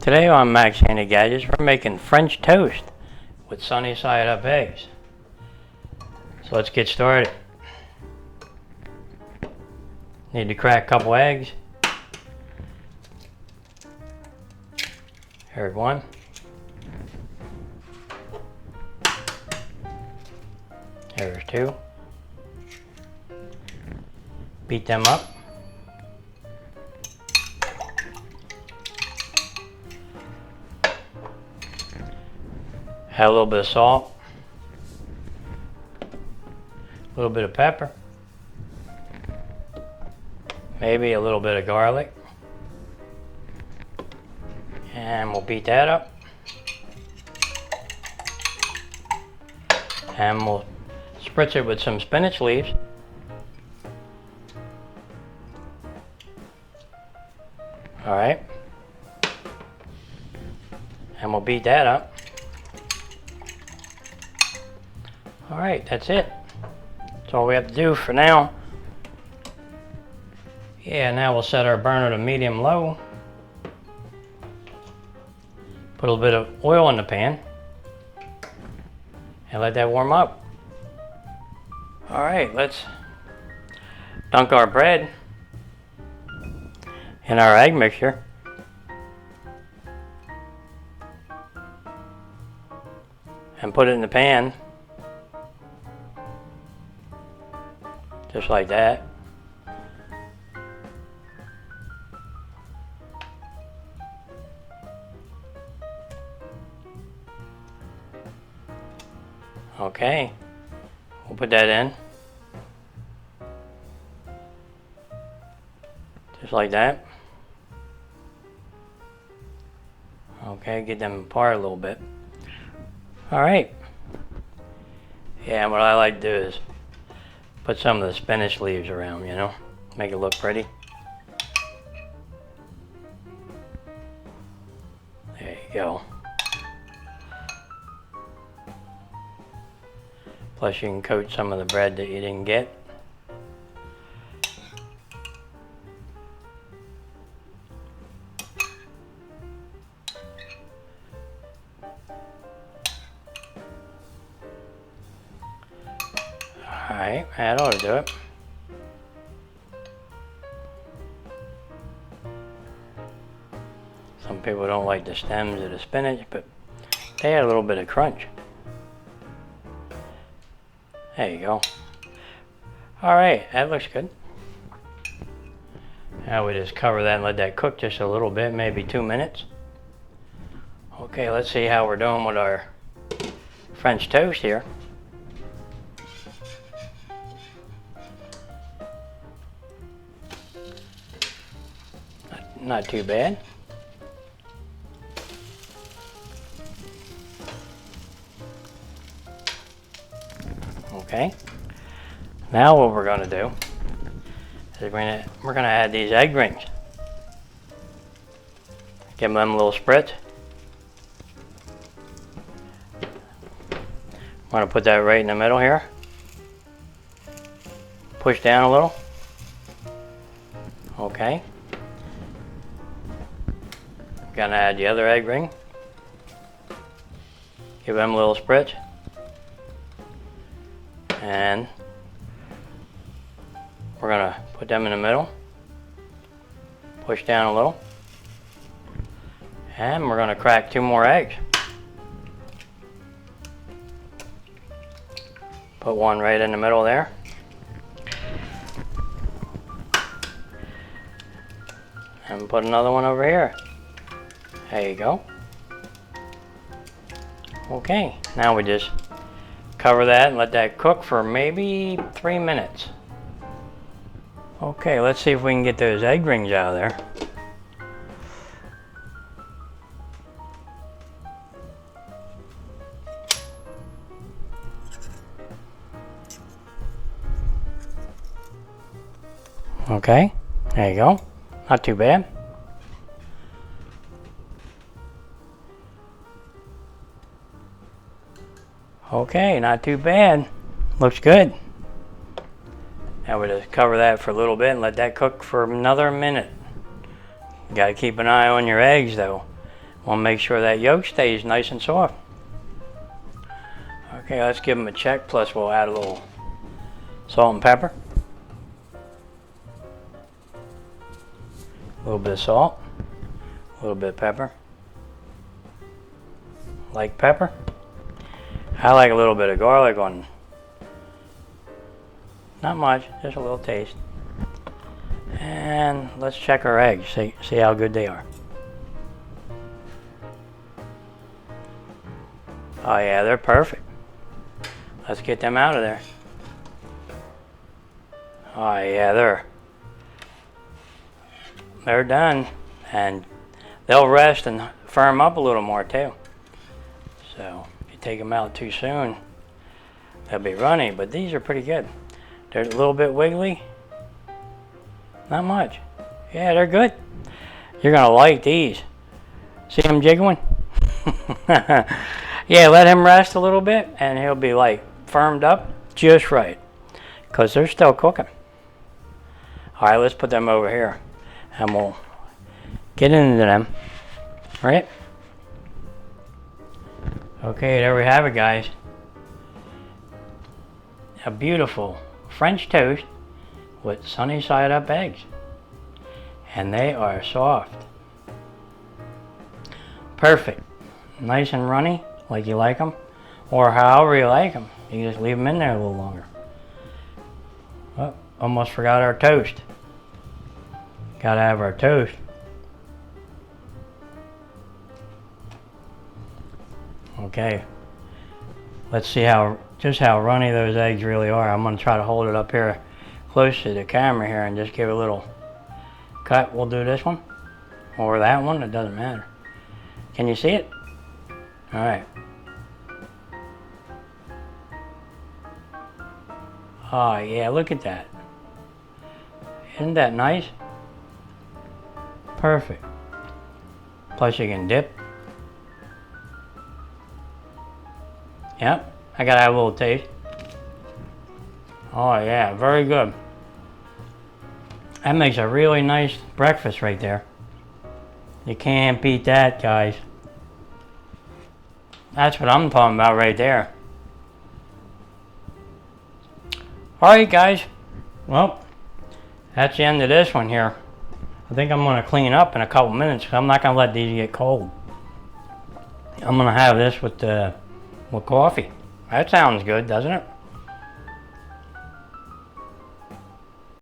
Today on Max Handy Gadgets, we're making French toast with sunny side up eggs. So let's get started. Need to crack a couple eggs. Here's one. Here's two. Beat them up. Add a little bit of salt, a little bit of pepper, maybe a little bit of garlic, and we'll beat that up. And we'll spritz it with some spinach leaves. All right. And we'll beat that up. All right, that's it. That's all we have to do for now. Yeah, now we'll set our burner to medium-low. Put a little bit of oil in the pan and let that warm up. All right, let's dunk our bread in our egg mixture. And put it in the pan. Just like that. Okay, we'll put that in. Just like that. Okay, get them apart a little bit. All right. Yeah, what I like to do is put some of the spinach leaves around, you know, make it look pretty. There you go. Plus you can coat some of the bread that you didn't get. Alright, that ought to do it. Some people don't like the stems of the spinach, but they add a little bit of crunch. There you go. Alright, that looks good. Now we just cover that and let that cook just a little bit, maybe 2 minutes. Okay, let's see how we're doing with our French toast here. Not too bad. Okay. Now what we're going to do is we're going to add these egg rings. Give them a little spritz. I'm going to put that right in the middle here. Push down a little. Okay. Gonna add the other egg ring. Give them a little spritz. And we're gonna put them in the middle. Push down a little. And we're gonna crack 2 more eggs. Put one right in the middle there. And put another one over here. There you go. Okay, now we just cover that and let that cook for maybe 3 minutes. Okay, let's see if we can get those egg rings out of there. Okay, there you go. Not too bad. Okay, not too bad. Looks good. Now we just cover that for a little bit and let that cook for another minute. You gotta keep an eye on your eggs though. Want to make sure that yolk stays nice and soft. Okay, let's give them a check. Plus, we'll add a little salt and pepper. A little bit of salt. A little bit of pepper. Like pepper. I like a little bit of garlic on. Not much, just a little taste. And let's check our eggs. See how good they are. Oh yeah, they're perfect. Let's get them out of there. Oh yeah, they're done, and they'll rest and firm up a little more too. So if you take them out too soon, they'll be runny. But these are pretty good. They're a little bit wiggly. Not much. Yeah, they're good. You're gonna like these. See them jiggling? Yeah, let him rest a little bit and he'll be like firmed up just right, because they're still cooking. All right, let's put them over here and we'll get into them. All right. Okay, there we have it, guys. A beautiful French toast with sunny side up eggs, and they are soft. Perfect. Nice and runny like you like them, or however you like them. You just leave them in there a little longer. Oh, almost forgot our toast. Gotta have our toast. Okay, let's see just how runny those eggs really are. I'm gonna try to hold it up here close to the camera here and just give it a little cut. We'll do this one or that one, it doesn't matter. Can you see it? All right. Oh yeah, look at that. Isn't that nice? Perfect. Plus you can dip. Yep, I gotta have a little taste. Oh yeah, very good. That makes a really nice breakfast right there. You can't beat that, guys. That's what I'm talking about right there. Alright guys, well, that's the end of this one here. I think I'm going to clean up in a couple minutes because I'm not going to let these get cold. I'm going to have this with coffee. That sounds good, doesn't it?